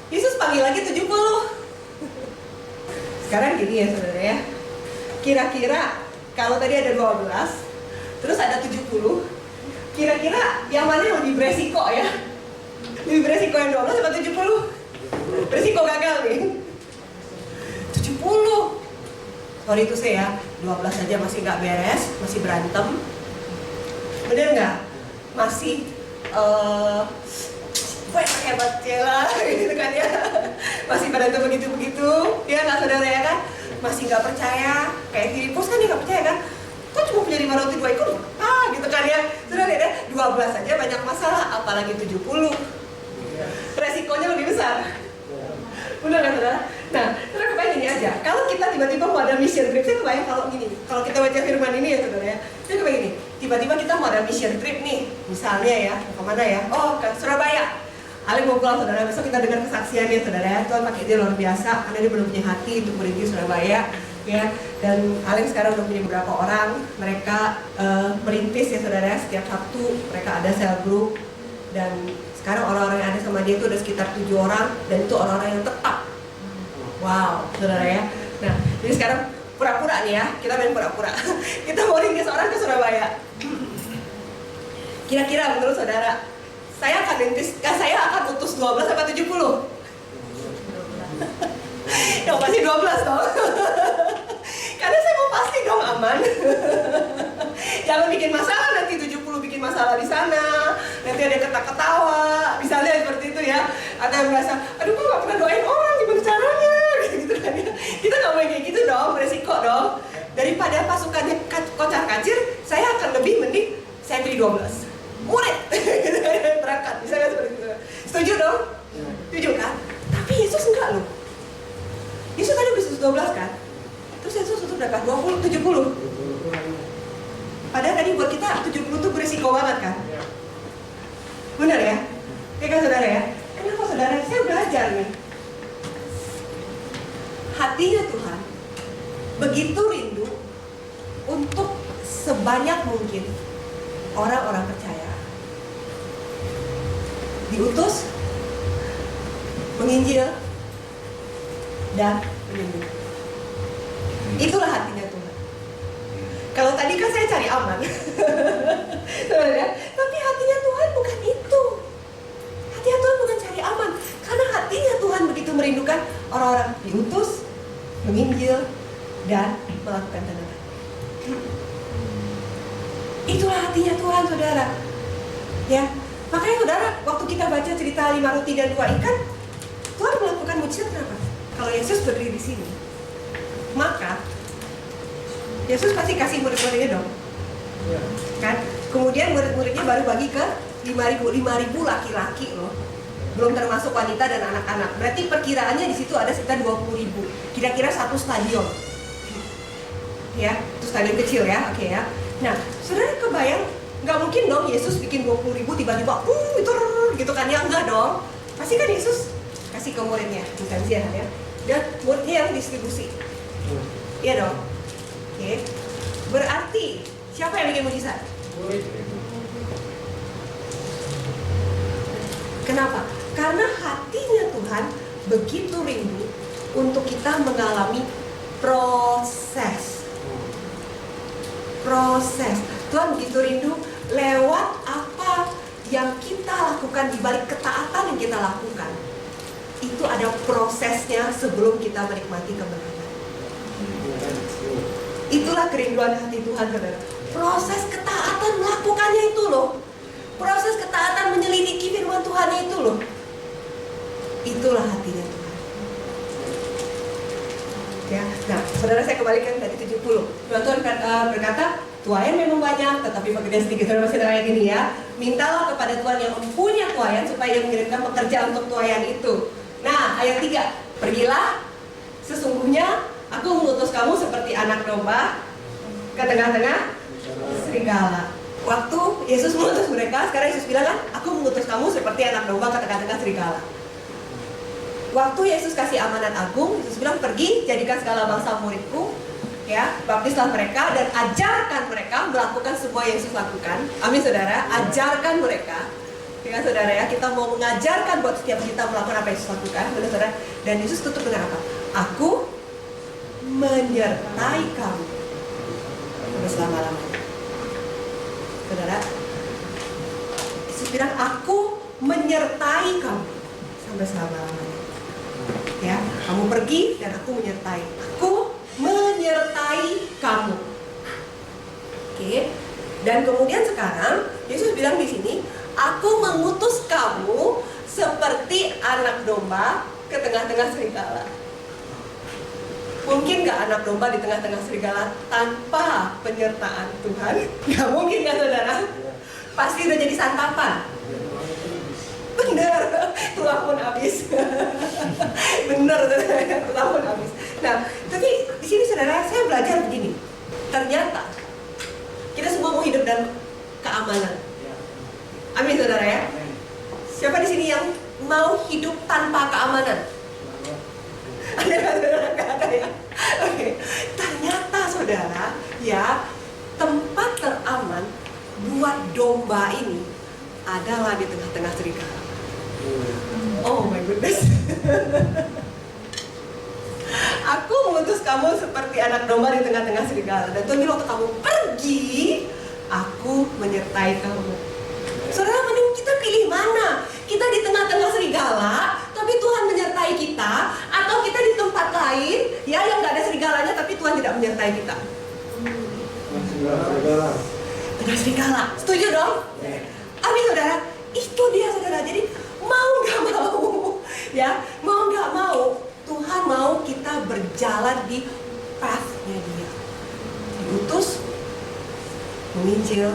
Yesus panggil lagi 70. Sekarang gini ya saudara ya. Kira-kira kalau tadi ada 12, terus ada 70, kira-kira yang mana yang lebih beresiko ya? Lebih beresiko yang 12 atau 70? Beresiko gagal nih. 70. Sorry itu saya, 12 aja masih nggak beres, masih berantem. Bener nggak? Masih hebat lah gitu kan ya. Masih berantem begitu-begitu. Ya nggak saudara ya kan? Masih nggak percaya. Kayak Filipus kan dia nggak percaya kan? Kok cuma punya 5 roti 2 ekor? Gitu kan ya. Saudara lihat ya, 12 aja banyak masalah, apalagi 70. Resikonya lebih besar. Benar kan saudara? Nah, saudara kebayang gini aja. Kalau kita tiba-tiba mau ada mission trip, saya kebayang kalau gini. Kalau kita baca firman ini ya saudara ya, saya kebayang gini. Tiba-tiba kita mau ada mission trip nih, misalnya ya, mau kemana ya? Oh, ke Surabaya. Alek mau pulang saudara, besok kita dengar kesaksiannya saudara ya. Tuhan pakai dia luar biasa, karena dia belum punya hati untuk merintis Surabaya. Ya, dan Alek sekarang udah punya beberapa orang, mereka merintis ya saudara. Setiap Sabtu mereka ada cell group, dan sekarang orang-orang yang ada sama dia itu ada sekitar 7 orang, dan itu orang-orang yang tetap. Wow, saudara ya. Nah, jadi sekarang pura-pura nih ya, kita main pura-pura. Kita mau rintis orang ke Surabaya. Kira-kira menurut saudara, saya akan utus 12 sampai 70? Yang pasti 12 dong. Karena saya mau pasti dong aman. Jangan bikin masalah nanti 70 bikin masalah di sana. Nanti ada ketawa, misalnya seperti itu ya. Ada yang merasa, aduh kok gak pernah doain orang, gimana caranya? Gitu kan ya. Kita gak boleh kayak gitu dong, beresiko dong. Daripada pasukannya kocar-kacir, saya akan lebih mending saya pilih 12 murid berangkat, misalnya seperti itu. Setuju dong? Setuju kan? Tapi Yesus enggak loh. Yesus tadi bisa 12 kan? Terus Yesus tutup berapa? 20, 70. Padahal tadi buat kita 70 tuh berisiko banget kan? Benar ya? Oke kan saudara ya? Kenapa saudara? Saya belajar nih. Hatinya Tuhan begitu rindu untuk sebanyak mungkin orang-orang percaya. Diutus, menginjil, dan menyembuhkan. Itulah hatinya Tuhan. Kalau tadi kan saya cari aman. Ya? Tapi hatinya Tuhan bukan itu. Hatinya Tuhan bukan cari aman. Karena hatinya Tuhan begitu merindukan orang-orang diutus, menginjil, dan melakukan tanda-tanda. Itulah hatinya Tuhan, saudara. Ya, makanya saudara, waktu kita baca cerita 5 roti dan 2 ikan, Tuhan melakukan mujizat kenapa? Kalau Yesus berdiri di sini, maka Yesus pasti kasih murid-muridnya dong, kan? Kemudian murid-muridnya baru bagi ke 5.000 laki-laki loh, belum termasuk wanita dan anak-anak. Berarti perkiraannya di situ ada sekitar 20.000, kira-kira satu stadion, ya, itu stadion kecil ya, oke ya. Nah, saudara kebayang, nggak mungkin dong Yesus bikin 20.000 tiba-tiba, itu gitu kan ya, enggak dong. Pasti kan Yesus kasih ke muridnya, bukan sih ya, dan muridnya yang distribusi, iya dong. Oke, berarti siapa yang bikin mujizat? Kenapa? Karena hatinya Tuhan begitu rindu untuk kita mengalami proses. Tuhan begitu rindu lewat apa yang kita lakukan, di balik ketaatan yang kita lakukan. Itu ada prosesnya sebelum kita menikmati kemenangan. Itulah kerinduan hati Tuhan, saudara. Proses ketaatan melakukannya itu loh. Proses ketaatan menyelidiki firman Tuhan itu loh. Itulah hatinya Tuhan. Ya, nah, saudara, saya kembalikan dari 70. Tuhan berkata, tuayan memang banyak, tetapi pekerjaan sedikit. Saudara masih ayat ini ya. Mintalah kepada Tuhan yang mempunyai tuayan supaya Dia mengirimkan pekerja untuk tuayan itu. Nah, ayat 3. Pergilah, sesungguhnya aku mengutus kamu seperti anak domba ke tengah-tengah serigala. Waktu Yesus mengutus mereka, sekarang Yesus bilang kan, aku mengutus kamu seperti anak domba ke tengah-tengah serigala. Waktu Yesus kasih amanat agung, Yesus bilang, pergi, jadikan segala bangsa muridku, ya, baptislah mereka dan ajarkan mereka melakukan semua yang Yesus lakukan. Amin, saudara. Ajarkan mereka, ya saudara ya, kita mau mengajarkan buat setiap kita melakukan apa yang Yesus lakukan, benar saudara. Dan Yesus tutup dengan apa? Aku menyertai kamu selama-lamanya. Saudara, Yesus bilang, aku menyertai kamu sampai selama-lamanya. Ya, kamu pergi dan aku menyertai. Aku menyertai kamu. Oke. Dan kemudian sekarang Yesus bilang di sini, aku mengutus kamu seperti anak domba ke tengah-tengah serigala. Mungkin gak anak domba di tengah-tengah serigala tanpa penyertaan Tuhan? Gak mungkin kan, saudara? Pasti udah jadi santapan. Bener, tulang pun habis. Bener, tulang pun habis. Nah, tapi di sini saudara, saya belajar begini. Ternyata kita semua mau hidup dalam keamanan. Amin, saudara ya. Siapa di sini yang mau hidup tanpa keamanan? Ada nggak, saudara? Nggak ada ya. Oke. Ternyata saudara, ya, tempat teraman buat domba ini adalah di tengah-tengah serigala. Oh my goodness. Aku mengutus kamu seperti anak domba di tengah-tengah serigala. Dan Tuhan bilang, waktu kamu pergi, aku menyertai kamu. Saudara, mending kita pilih mana? Kita di tengah-tengah serigala, tapi Tuhan menyertai kita, atau kita di tempat lain, ya, yang nggak ada serigalanya, tapi Tuhan tidak menyertai kita. Tengah serigala, setuju dong? Amin, saudara. Itu dia, saudara. Jadi mau nggak mau, ya, mau nggak mau, Tuhan mau kita berjalan di path-nya Dia. Diutus, menginjil,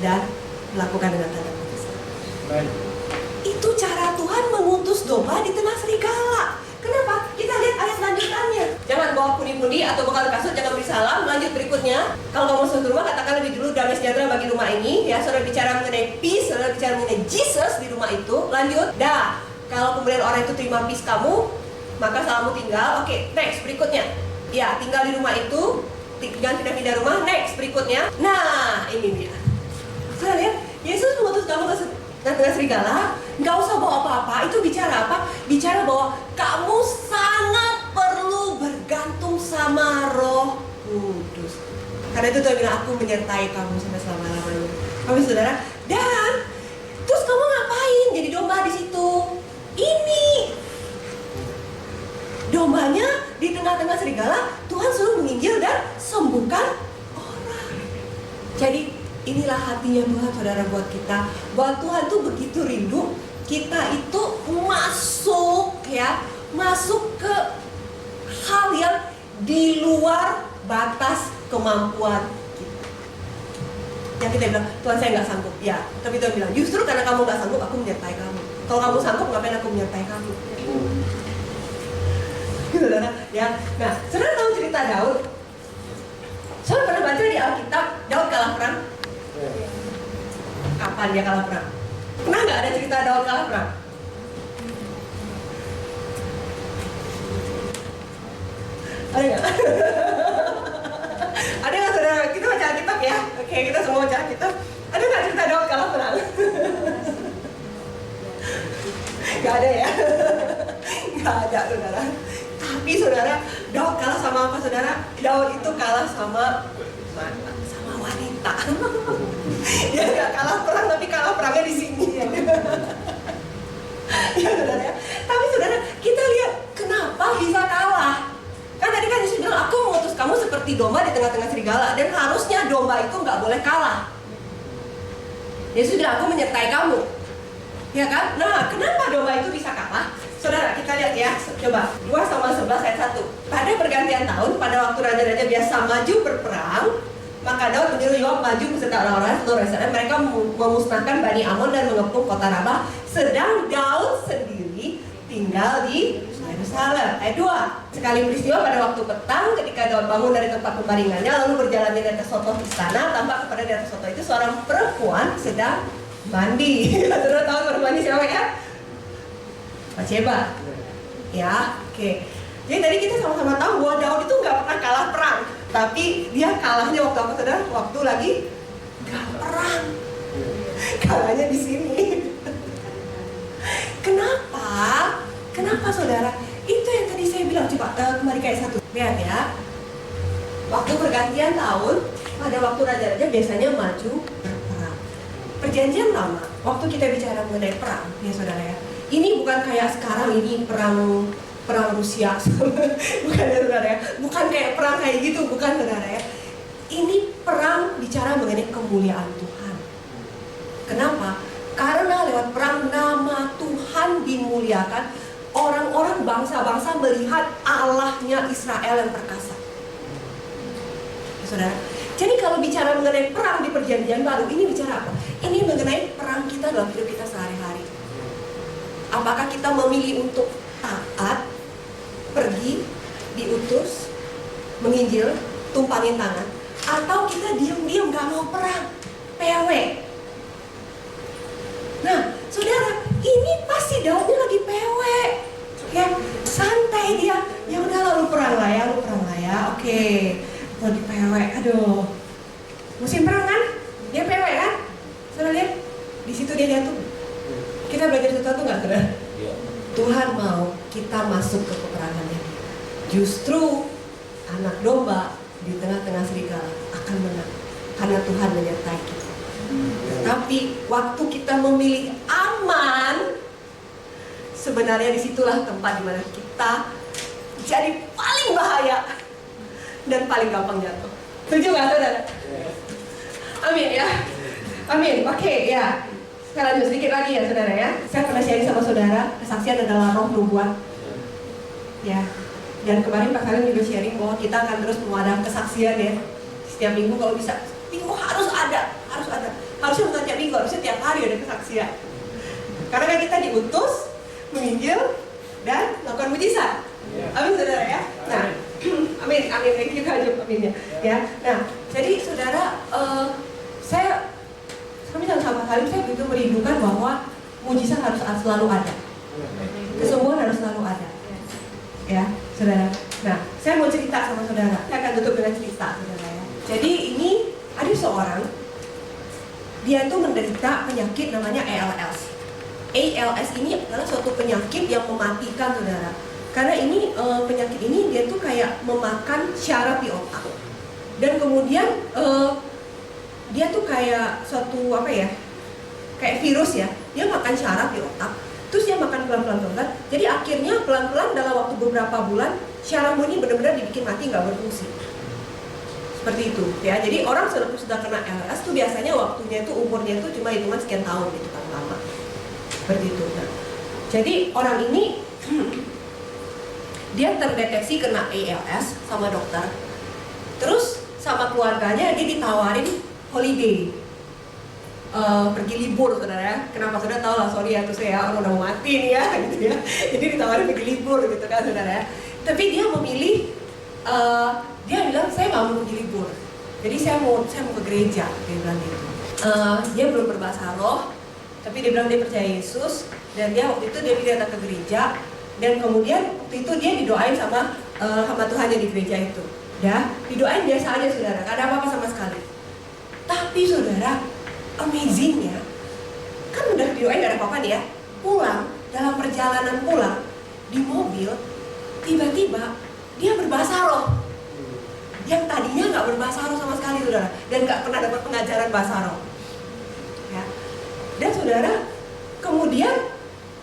dan melakukan dengan tanda mujizat. Itu cara Tuhan mengutus domba di tengah serigala. Kenapa? Kita lihat ayat lanjutannya. Jangan bawa pundi-pundi atau bekal kasut, jangan beri salam. Lanjut berikutnya. Kalau kamu masuk rumah, katakan lebih dulu damai sejahtera bagi rumah ini. Ya, saudara bicara mengenai peace, saudara bicara mengenai Jesus di rumah itu. Lanjut. Dah. Kalau kemudian orang itu terima peace kamu, maka salammu tinggal. Oke, next berikutnya. Ya, tinggal di rumah itu, tinggal pindah-pindah rumah. Next berikutnya. Nah, ini dia. Saudara lihat, Yesus mengutus kamu ke tengah serigala, nggak usah bawa apa-apa. Itu bicara apa? Bicara bahwa kamu sangat perlu bergantung sama Roh Kudus. Karena itu Tuhan bilang, aku menyertai kamu sampai selama-lamanya. Tapi saudara, dan terus kamu ngapain jadi domba di situ? Ini dombanya di tengah-tengah serigala, Tuhan suruh menginjil dan sembuhkan orang. Jadi inilah hatinya Tuhan, saudara, buat kita. Bahwa Tuhan tuh begitu rindu kita itu masuk ke hal yang di luar batas kemampuan kita. Yang kita bilang, Tuhan saya nggak sanggup. Ya, tapi Tuhan bilang, justru karena kamu nggak sanggup, aku menyertai kamu. Kalau kamu sanggup, ngapain aku menyertai kamu? Saudara, ya. Nah, saudara tahu cerita Daud? Saudara pernah baca di Alkitab, Daud kalah perang? Kapan dia kalah perang? Pernah nggak ada cerita Daud kalah perang? Ada nggak? Ada nggak saudara? Kita baca Alkitab ya? Oke, kita semua baca Alkitab. Ada nggak cerita Daud kalah perang? Nggak ada ya? Nggak ada, saudara. Tapi saudara, Daud kalah sama apa, saudara? Daud itu kalah sama wanita. Dia nggak kalah perang, tapi kalah perangnya di sini. Ya saudara ya. Tapi saudara, kita lihat kenapa bisa kalah. Kan tadi kan Yesus bilang, aku mengutus kamu seperti domba di tengah-tengah serigala. Dan harusnya domba itu nggak boleh kalah. Yesus bilang, aku menyertai kamu. Ya kan? Nah, kenapa domba itu bisa kalah? Saudara, kita lihat ya, coba 2 Samuel 11 ayat 1. Pada pergantian tahun, pada waktu raja-raja biasa maju berperang, maka Daud menyuruh Yoab maju beserta orang-orang seluruh Israel. Mereka memusnahkan Bani Amon dan mengepung kota Rabah. Sedang Daud sendiri tinggal di Yerusalem. Ayat 2. Sekali peristiwa pada waktu petang, ketika Daud bangun dari tempat pembaringannya, lalu berjalan di atas soto istana, tampak kepada di atas soto itu seorang perempuan sedang mandi. Saudara tahu perempuan ini siapa ya? Bathsheba. Ya, oke. Jadi tadi kita sama-sama tahu bahwa Daud itu nggak pernah kalah perang, tapi dia kalahnya waktu apa, saudara? Waktu lagi nggak perang. Kalahnya di sini. Kenapa? Kenapa, saudara? Itu yang tadi saya bilang. Coba kembali ke ayat 1. Lihat ya. Waktu pergantian tahun, pada waktu raja-raja biasanya maju berperang. Perjanjian lama, waktu kita bicara mengenai perang, ya saudara ya. Ini bukan kayak sekarang ini perang Rusia, bukan ya saudara ya. Bukan kayak perang kayak gitu, bukan saudara ya. Ini perang bicara mengenai kemuliaan Tuhan. Kenapa? Karena lewat perang nama Tuhan dimuliakan. Orang-orang bangsa-bangsa melihat Allahnya Israel yang perkasa. Ya, saudara. Jadi kalau bicara mengenai perang di perjanjian baru, ini bicara apa? Ini mengenai perang kita dalam hidup kita sehari-hari. Apakah kita memilih untuk taat, pergi, diutus, menginjil, tumpangin tangan, atau kita diam-diam gak mau perang, PW? Nah, saudara, ini pasti Daudnya lagi PW, ya, santai dia. Ya udah lalu perang lah ya, oke, lagi PW. Aduh, musim perang kan? Dia PW kan? Saudara lihat, di situ dia jatuh. Kita belajar sesuatu nggak, saudara? Tuhan mau kita masuk ke peperangannya. Justru anak domba di tengah-tengah serigala akan menang karena Tuhan menyertai kita. Tapi waktu kita memilih aman, sebenarnya disitulah tempat dimana kita jadi paling bahaya dan paling gampang jatuh. Setuju nggak, saudara? Amin ya. Amin. Oke, ya. Saya lanjut sedikit lagi ya, saudara ya. Saya pernah sharing sama saudara, kesaksian adalah roh nubuat. Ya. Dan kemarin Pak Salim juga sharing bahwa kita akan terus mengadakan kesaksian ya. Setiap minggu kalau bisa, minggu harus ada. Harusnya bukan tiap minggu, harusnya tiap hari ada kesaksian. Karena kan kita diutus menginjil dan melakukan mujizat. Amin, saudara ya. Nah, amin, thank you Kak, amin ya. Nah, jadi saudara, kami sama Salim, saya begitu merindukan bahwa mujizat harus selalu ada, kesembuhan harus selalu ada, ya, saudara. Nah, saya mau cerita sama saudara. Saya akan tutup dengan cerita, saudara ya. Jadi ini ada seorang, dia itu menderita penyakit namanya ALS. ALS ini adalah suatu penyakit yang mematikan, saudara. Karena ini penyakit ini dia tuh kayak memakan syaraf di otak. Dan kemudian dia tuh kayak suatu apa ya, kayak virus ya, dia makan syaraf di otak, terus dia makan pelan-pelan. Jadi akhirnya pelan-pelan dalam waktu beberapa bulan syarafmu ini benar-benar dibikin mati, nggak berfungsi. Seperti itu ya. Jadi orang sudah kena ALS tuh biasanya waktunya itu umurnya itu cuma hitungan sekian tahun gitu kan, lama. Seperti itu. Nah, jadi orang ini dia terdeteksi kena ALS sama dokter. Terus sama keluarganya dia ditawarin holiday, pergi libur, saudara. Kenapa saudara tahu lah, sorry ya, terus saya orang udah mau mati nih ya, gitu ya. Jadi ditawarin pergi libur gitu kan, saudara. Tapi dia memilih, dia bilang saya nggak mau pergi libur. Jadi saya mau ke gereja, dia bilang gitu. Dia belum berbahasa roh, tapi dia bilang dia percaya Yesus. Dan dia waktu itu dia datang ke gereja. Dan kemudian waktu itu dia didoain sama hamba Tuhan yang di gereja itu. Ya, didoain biasa aja saudara, gak ada apa-apa sama sekali. Tapi saudara, amazingnya, kan udah didoain gak ada apa-apa nih ya. Pulang, dalam perjalanan pulang di mobil, tiba-tiba dia berbahasa roh. Yang tadinya gak berbahasa roh sama sekali saudara, dan gak pernah dapat pengajaran bahasa roh. Ya. Dan saudara, kemudian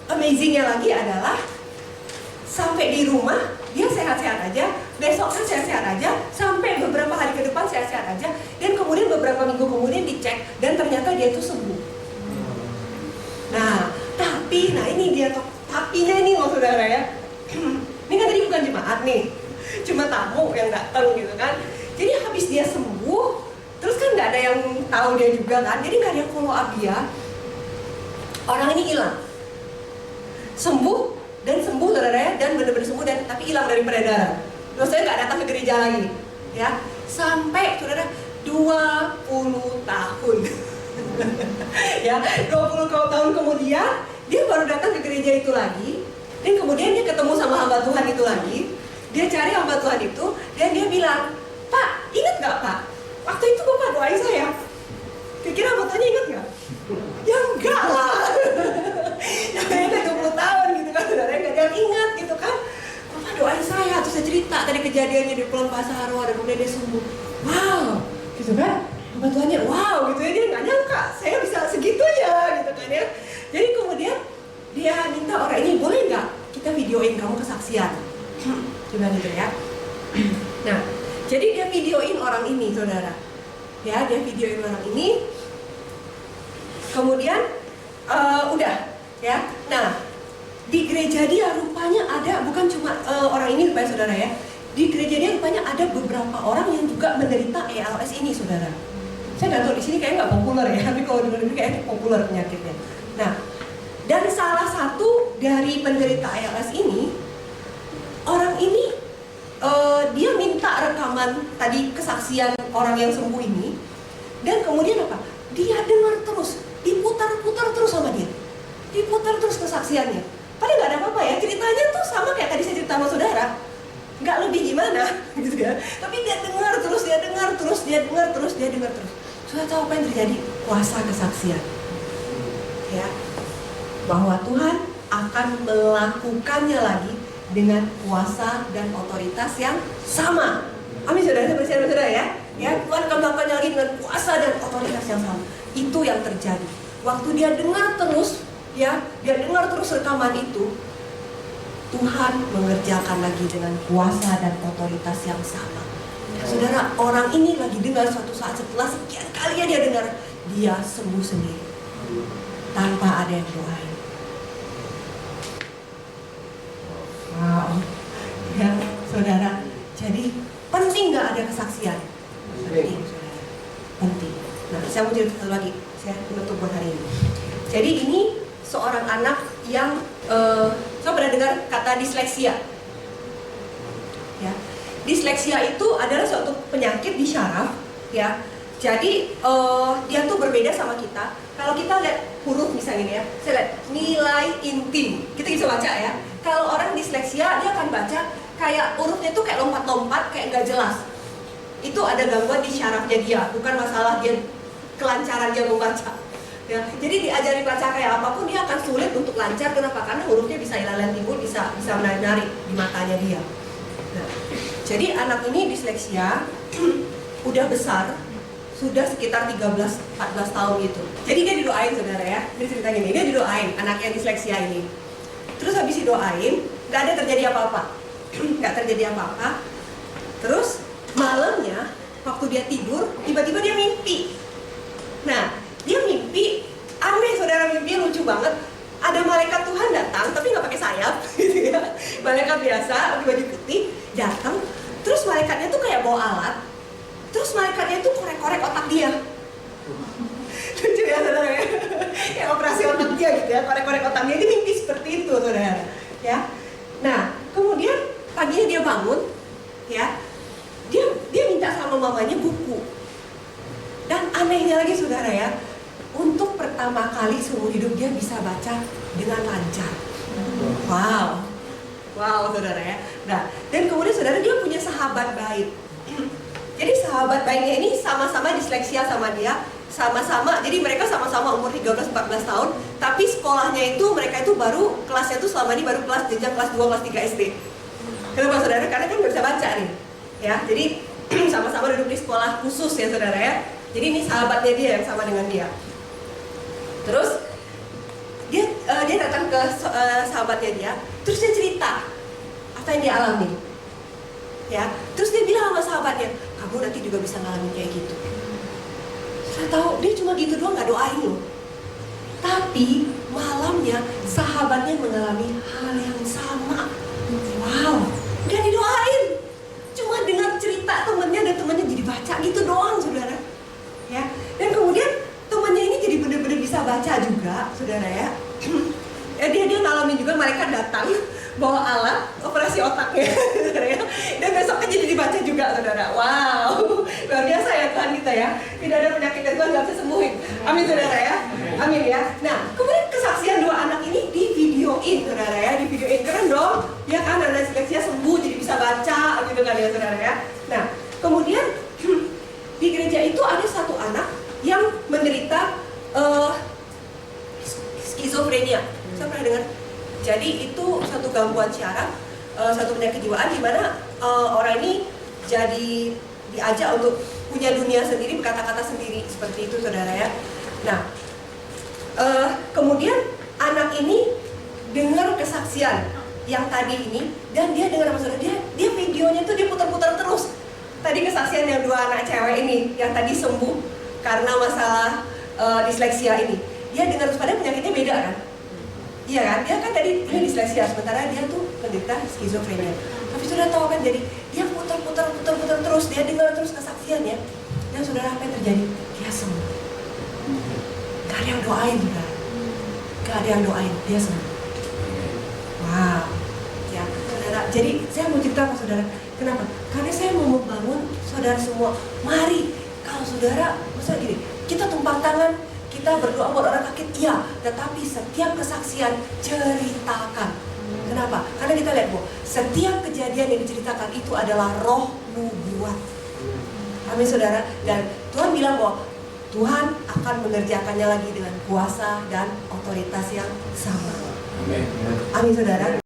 amazingnya lagi adalah sampai di rumah dia sehat-sehat aja, besoknya sehat-sehat aja, sampai beberapa hari ke depan sehat-sehat aja, dan kemudian beberapa minggu kemudian dicek dan ternyata dia itu sembuh. Nah, tapi, ini dia tapinya ini loh saudara ya. Ini kan tadi bukan jemaat nih, cuma tamu yang datang gitu kan. Jadi habis dia sembuh, terus kan nggak ada yang tahu dia juga kan, jadi nggak ada yang follow up dia. Orang ini hilang, sembuh saudara ya, dan benar-benar sembuh dan tapi hilang dari peredaran. Maksudnya nggak datang ke gereja lagi, ya. Sampai saudara 20 tahun, ya 20 tahun kemudian dia baru datang ke gereja itu lagi, dan kemudian dia ketemu sama hamba Tuhan itu lagi. Dia cari hamba Tuhan itu dan dia bilang, Pak, ingat nggak Pak? Waktu itu Bapak doain saya. Kira-kira hamba Tuhannya ingat nggak? Ya enggak lah. Ya udah 20 tahun gitu kan, saudara nggak ada yang ingat gitu kan. Bapak doain saya, terus saya cerita tadi kejadiannya di pulang bahasa roh, dan kemudian dia sembuh. Wow, gitu kan? Hamba Tuhannya wow gitu ya, dia nggak nyangka saya bisa segitunya gitu kan ya. Jadi kemudian dia minta orang ini, boleh nggak kita videoin kamu kesaksian? Coba gitu ya. Nah, jadi dia videoin orang ini saudara. Ya, dia videoin orang ini. Kemudian udah ya. Nah, di gereja dia rupanya ada, bukan cuma orang ini rupanya saudara ya. Di gereja dia rupanya ada beberapa orang yang juga menderita ALS ini saudara. Saya nggak tahu di sini kayaknya nggak populer ya, tapi kalau di luar negeri kayaknya populer penyakitnya. Nah, dan salah satu dari penderita ALS ini, orang ini dia minta rekaman tadi kesaksian orang yang sembuh ini, dan kemudian apa? Dia dengar terus, diputar-putar terus sama dia, diputar terus kesaksiannya. Padahal nggak ada apa-apa ya, ceritanya tuh sama kayak tadi saya cerita sama saudara, nggak lebih gimana gitu ya. Tapi dia dengar terus, dia dengar terus, dia dengar terus, dia dengar terus. Sudah tahu apa yang terjadi? Kuasa kesaksian, ya, bahwa Tuhan akan melakukannya lagi dengan kuasa dan otoritas yang sama. Amin saudara, saya percaya saudara ya. Ya, Tuhan akan melakukannya lagi dengan kuasa dan otoritas yang sama. Itu yang terjadi. Waktu dia dengar terus, ya, dia dengar terus rekaman itu, Tuhan mengerjakan lagi dengan kuasa dan otoritas yang sama. Ya, saudara, orang ini lagi dengar suatu saat setelah sekian kali dia dengar, dia sembuh sendiri tanpa ada yang doain. Wow, ya saudara. Jadi penting nggak ada kesaksian? Penting, saudara. Penting. Nah, saya mau cerita satu lagi. Saya menutup buat hari ini. Jadi ini seorang anak yang saya pernah dengar kata disleksia. Ya, disleksia itu adalah suatu penyakit di syaraf. Ya, jadi dia tuh berbeda sama kita. Kalau kita lihat huruf misalnya ya, saya lihat nilai inti, kita bisa baca ya. Kalau orang disleksia, dia akan baca kayak hurufnya tuh kayak lompat-lompat, kayak nggak jelas. Itu ada gangguan di syarafnya dia, bukan masalah dia kelancaran dia membaca. Ya, jadi diajari baca kayak apapun dia akan sulit untuk lancar. Kenapa? Karena hurufnya bisa ilalan timbul, bisa menarik di matanya dia. Nah, jadi anak ini disleksia, udah besar, sudah sekitar 13-14 tahun gitu. Jadi dia didoain saudara ya, dia cerita gini, dia didoain anak yang disleksia ini. Terus habis didoain, gak ada terjadi apa-apa. Gak terjadi apa-apa. Terus malamnya, waktu dia tidur, tiba-tiba dia mimpi. Nah, dia mimpi, aneh saudara, mimpinya lucu banget. Ada malaikat Tuhan datang, tapi nggak pakai sayap, gitu ya. Malaikat biasa, baju putih, datang. Terus malaikatnya tuh kayak bawa alat. Terus malaikatnya tuh korek-korek otak dia. Lucu ya saudara ya. Kayak operasi otak dia gitu ya, korek-korek otak dia. Dia mimpi seperti itu saudara. Ya. Nah, kemudian paginya dia bangun, ya. Dia minta sama mamanya buku. Dan anehnya lagi saudara ya, untuk pertama kali seumur hidup dia bisa baca dengan lancar. Wow saudara ya. Nah, dan kemudian saudara dia punya sahabat baik. Jadi sahabat baiknya ini sama-sama disleksia sama dia, sama-sama. Jadi mereka sama-sama umur 13-14 tahun, tapi sekolahnya itu mereka itu baru kelasnya itu selama ini baru kelas jenjang kelas 2, kelas 3 SD. Kenapa saudara? Karena kan nggak bisa baca nih. Ya, jadi sama-sama duduk di sekolah khusus ya saudara ya. Jadi ini sahabatnya dia yang sama dengan dia. Terus dia datang ke sahabatnya dia, terus dia cerita apa yang dia alami. Ya, terus dia bilang sama sahabatnya, kamu nanti juga bisa ngalamin kayak gitu. Saya tahu dia cuma gitu doang, nggak doain loh. Tapi malamnya sahabatnya mengalami hal yang sama. Wow, nggak didoain. Cuma dengar cerita temennya dan temennya jadi baca gitu doang saudara. Ya, dan kemudian temannya ini jadi benar-benar bisa baca juga, saudara ya. Dia ngalamin juga malaikat datang bawa alat operasi otaknya, saudara ya. Dan besoknya jadi dibaca juga, saudara. Wow, luar biasa ya Tuhan kita ya. Tidak ada penyakit yang Tuhan nggak bisa sembuhin. Amin saudara ya. Amin ya. Nah, kemudian kesaksian dua anak ini di videoin, saudara ya. Di videoin keren dong. Ya kan, anak disleksia sembuh jadi bisa baca, gitu kan ya saudara ya. Nah, kemudian di gereja itu ada satu anak yang menderita skizofrenia. Saya pernah dengar. Jadi itu satu gangguan syaraf, satu penyakit kejiwaan di mana orang ini jadi diajak untuk punya dunia sendiri, berkata-kata sendiri seperti itu, saudara ya. Nah, kemudian anak ini dengar kesaksian yang tadi ini dan dia dengar apa saudara? Dia videonya tuh dia putar-putar terus. Tadi kesaksian yang dua anak cewek ini yang tadi sembuh karena masalah disleksia ini. Dia dengar terus, padahal penyakitnya beda kan? Iya kan? Dia kan tadi ini disleksia, sementara dia tuh menderita skizofrenia. Tapi sudah tahu kan, jadi dia putar terus, dia dengar terus kesaksiannya. Dan saudara, apa yang terjadi? Dia sembuh. Gak ada yang doain, saudara. Gak ada yang doain, dia sembuh. Wow. Ya, saudara. Jadi saya mau cerita ke saudara. Kenapa? Karena saya mau membangun saudara semua. Mari, kalau saudara, maksudnya gini, kita tumpang tangan, kita berdoa buat orang sakit, iya. Tetapi setiap kesaksian ceritakan. Kenapa? Karena kita lihat bahwa setiap kejadian yang diceritakan itu adalah roh nubuat. Amin saudara. Dan Tuhan bilang bahwa Tuhan akan mengerjakannya lagi dengan kuasa dan otoritas yang sama. Amin saudara.